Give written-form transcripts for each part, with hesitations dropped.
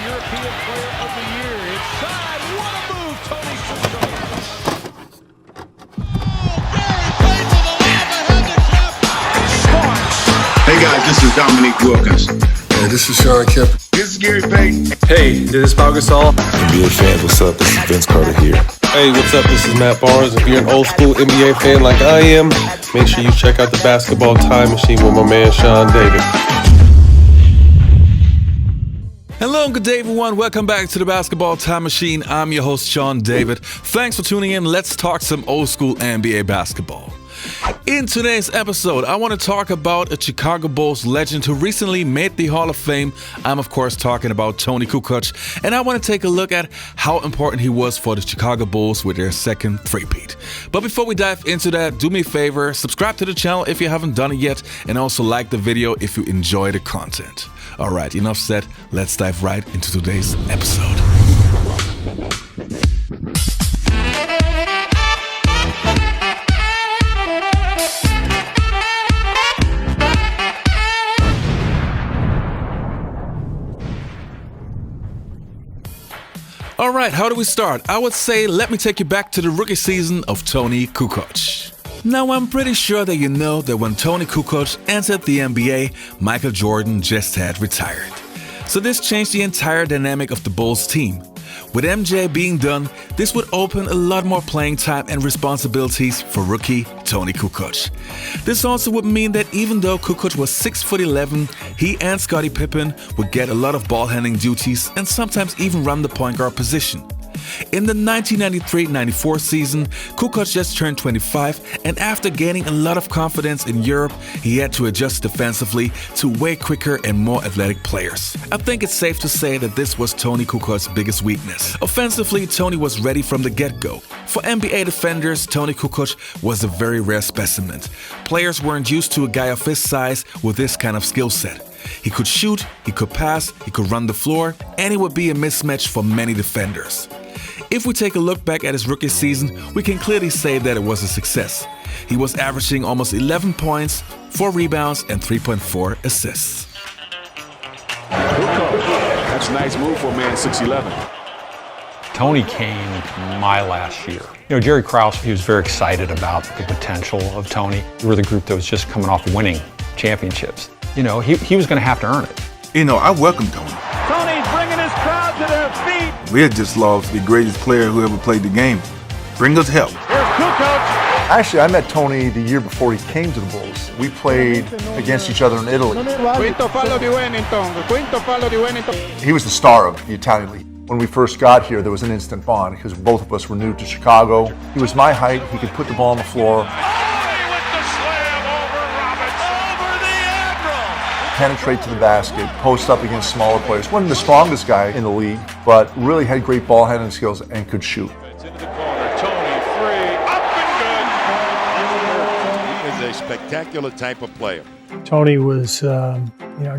European Player of the Year. Inside, what a move, Toni Kukoc. Hey guys, this is Dominique Wilkins. Hey, this is Sean Kemp. This is Gary Payton. Hey, this is Pau Gasol. NBA fans, what's up? This is Vince Carter here. Hey, what's up? This is Matt Barnes. If you're an old school NBA fan like I am, make sure you check out the Basketball Time Machine with my man Sean David. Hello and good day, everyone. Welcome back to the Basketball Time Machine. I'm your host, Sean David. Thanks for tuning in. Let's talk some old school NBA basketball. In today's episode, I want to talk about a Chicago Bulls legend who recently made the Hall of Fame. I'm, of course, talking about Toni Kukoc, and I want to take a look at how important he was for the Chicago Bulls with their second three-peat. But before we dive into that, do me a favor, subscribe to the channel if you haven't done it yet, and also like the video if you enjoy the content. All right, enough said. Let's dive right into today's episode. All right, how do we start? I would say let me take you back to the rookie season of Toni Kukoc. Now, I'm pretty sure that you know that when Toni Kukoc entered the NBA, Michael Jordan just had retired. So this changed the entire dynamic of the Bulls team. With MJ being done, this would open a lot more playing time and responsibilities for rookie Toni Kukoc. This also would mean that even though Kukoc was 6'11", he and Scottie Pippen would get a lot of ball handling duties and sometimes even run the point guard position. In the 1993-94 season, Kukoc just turned 25, and after gaining a lot of confidence in Europe, he had to adjust defensively to way quicker and more athletic players. I think it's safe to say that this was Toni Kukoc's biggest weakness. Offensively, Toni was ready from the get-go. For NBA defenders, Toni Kukoc was a very rare specimen. Players weren't used to a guy of his size with this kind of skill set. He could shoot, he could pass, he could run the floor, and he would be a mismatch for many defenders. If we take a look back at his rookie season, we can clearly say that it was a success. He was averaging almost 11 points, 4 rebounds, and 3.4 assists. That's a nice move for a man 6'11". Toni came my last year. Jerry Krause, he was very excited about the potential of Toni. We were the group that was just coming off winning championships. He was going to have to earn it. I welcome Toni. Toni's bringing his crowd to their feet. We had just lost the greatest player who ever played the game. Bring us help. Here's Kukoc. Actually, I met Toni the year before he came to the Bulls. We played against each other in Italy. Quinto fallo di Wellington. He was the star of the Italian League. When we first got here, there was an instant bond because both of us were new to Chicago. He was my height. He could put the ball on the floor. Penetrate to the basket, post up against smaller players. Wasn't the strongest guy in the league, but really had great ball handling skills and could shoot. It's into the corner. Toni, free, up and good. He is a spectacular type of player. Toni was a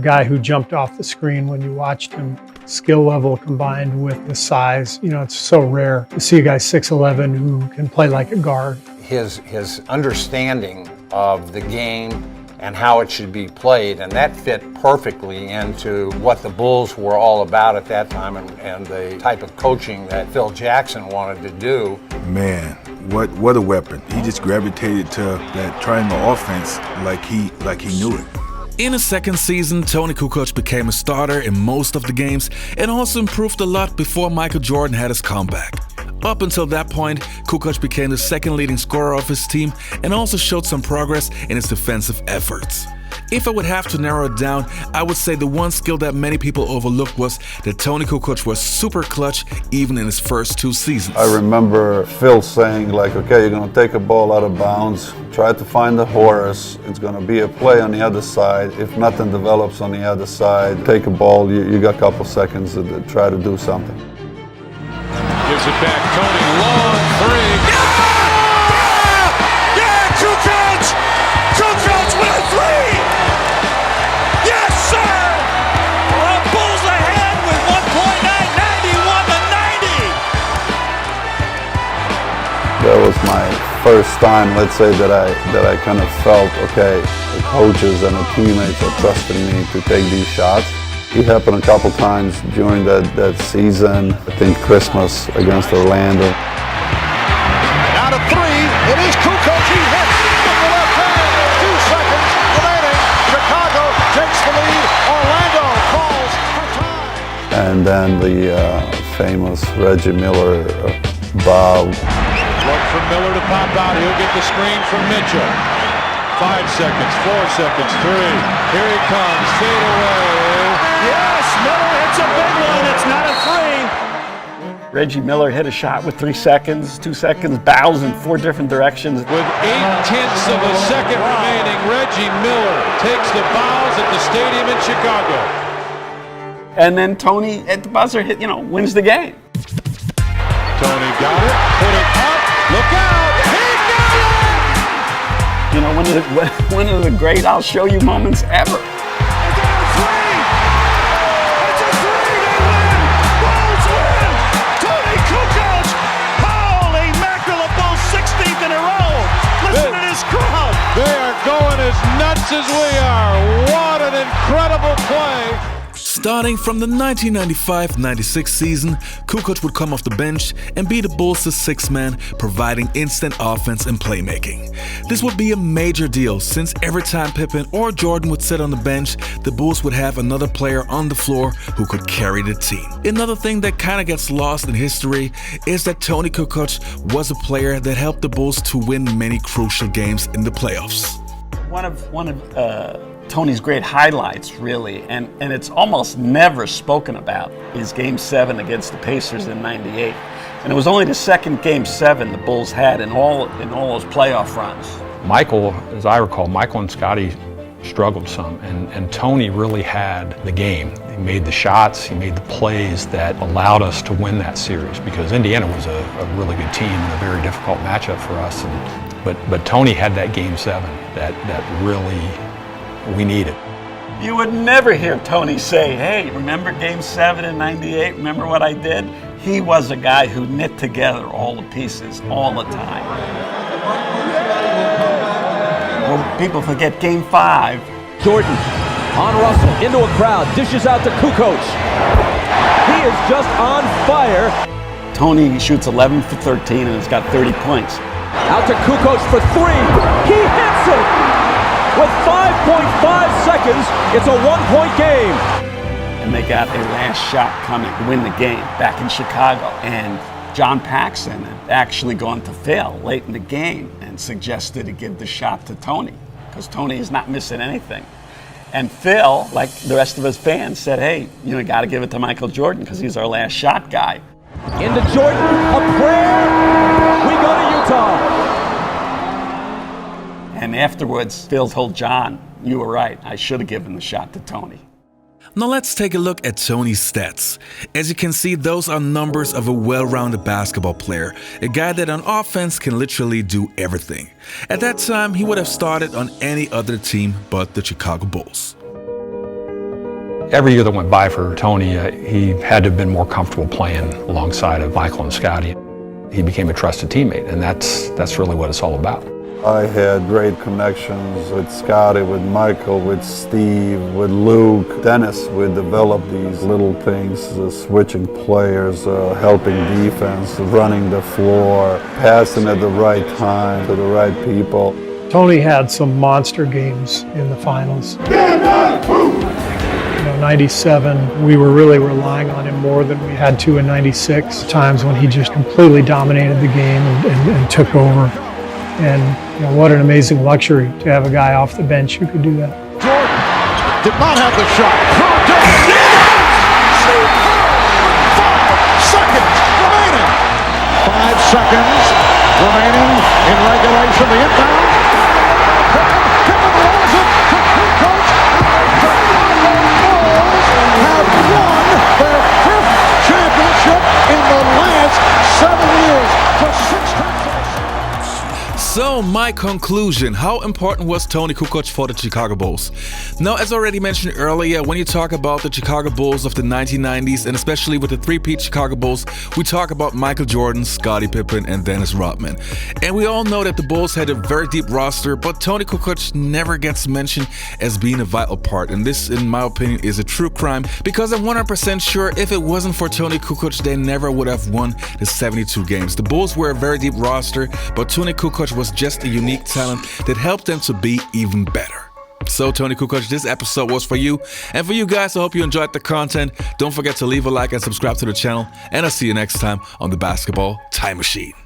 guy who jumped off the screen when you watched him. Skill level combined with the size. It's so rare to see a guy 6'11" who can play like a guard. His understanding of the game and how it should be played, and that fit perfectly into what the Bulls were all about at that time and the type of coaching that Phil Jackson wanted to do. Man, what a weapon. He just gravitated to that triangle offense like he knew it. In his second season, Toni Kukoc became a starter in most of the games and also improved a lot before Michael Jordan had his comeback. Up until that point, Kukoc became the second leading scorer of his team and also showed some progress in his defensive efforts. If I would have to narrow it down, I would say the one skill that many people overlooked was that Toni Kukoc was super clutch even in his first 2 seasons. I remember Phil saying okay, you're going to take a ball out of bounds, try to find the Horace, it's going to be a play on the other side. If nothing develops on the other side, take a ball, you got a couple seconds to try to do something. Gives it back, Toni, long three. Yeah! Kukoc! Kukoc with a three! Yes, sir! The Bulls ahead with 1.9, 91-90! That was my first time, let's say, that I kind of felt, okay, the coaches and the teammates are trusting me to take these shots. It happened a couple times during that season. I think Christmas against Orlando. Out of three, it is Kukoc. He hits with the left hand. 2 seconds remaining. Chicago takes the lead. Orlando calls for time. And then the famous Reggie Miller bow. Look for Miller to pop out. He'll get the screen from Mitchell. 5 seconds, 4 seconds, 3. Here he comes, fade away. Yes, Miller hits a big one. It's not a three. Reggie Miller hit a shot with 3 seconds, 2 seconds, bows in 4 different directions. With 0.8 of a second remaining, Reggie Miller takes the bows at the stadium in Chicago. And then Toni at the buzzer wins the game. Toni got it, put it up, look out, he got it! One of the great I'll show you moments ever. They are going as nuts as we are. What an incredible play. Starting from the 1995-96 season, Kukoc would come off the bench and be the Bulls' sixth man, providing instant offense and playmaking. This would be a major deal since every time Pippen or Jordan would sit on the bench, the Bulls would have another player on the floor who could carry the team. Another thing that kind of gets lost in history is that Toni Kukoc was a player that helped the Bulls to win many crucial games in the playoffs. One of Toni's great highlights, really, and it's almost never spoken about, is Game 7 against the Pacers in '98. And it was only the second Game 7 the Bulls had in all those playoff runs. Michael, as I recall, Michael and Scottie struggled some, and Toni really had the game. He made the shots, he made the plays that allowed us to win that series, because Indiana was a really good team and a very difficult matchup for us. But Toni had that Game 7 that really we needed. You would never hear Toni say, hey, remember Game 7 in '98? Remember what I did? He was a guy who knit together all the pieces all the time. Well, people forget Game 5. Jordan on Russell, into a crowd, dishes out to Kukoc. He is just on fire. Toni shoots 11 for 13 and has got 30 points. Out to Kukoc for 3. He hits it! With 5.5 seconds, it's a 1-point game. And they got a last shot coming to win the game back in Chicago. And John Paxson had actually gone to Phil late in the game and suggested to give the shot to Toni, because Toni is not missing anything. And Phil, like the rest of his fans, said, hey, you got to give it to Michael Jordan because he's our last shot guy. Into Jordan, a prayer. We go to Utah. And afterwards, Phil told John, you were right, I should have given the shot to Toni. Now let's take a look at Toni's stats. As you can see, those are numbers of a well-rounded basketball player, a guy that on offense can literally do everything. At that time, he would have started on any other team but the Chicago Bulls. Every year that went by for Toni, he had to have been more comfortable playing alongside of Michael and Scottie. He became a trusted teammate, and that's really what it's all about. I had great connections with Scottie, with Michael, with Steve, with Luke. Dennis would develop these little things, switching players, helping defense, running the floor, passing at the right time to the right people. Toni had some monster games in the finals. 97, we were really relying on him more than we had to in 96. Times when he just completely dominated the game and took over. And what an amazing luxury to have a guy off the bench who could do that. Jordan did not have the shot. 5 seconds remaining in regulation. The inbound. Pippen rolls it to Kukoc. The Chicago Bulls have won their 5th championship in the last 7 years for 6 times. So Now, my conclusion. How important was Toni Kukoc for the Chicago Bulls? Now, as already mentioned earlier, when you talk about the Chicago Bulls of the 1990s, and especially with the three-peat Chicago Bulls, we talk about Michael Jordan, Scottie Pippen, and Dennis Rodman. And we all know that the Bulls had a very deep roster, but Toni Kukoc never gets mentioned as being a vital part. And this, in my opinion, is a true crime, because I'm 100% sure if it wasn't for Toni Kukoc, they never would have won the 72 games. The Bulls were a very deep roster, but Toni Kukoc was just a unique talent that helped them to be even better. So, Toni Kukoc, this episode was for you. And for you guys, I hope you enjoyed the content. Don't forget to leave a like and subscribe to the channel. And I'll see you next time on the Basketball Time Machine.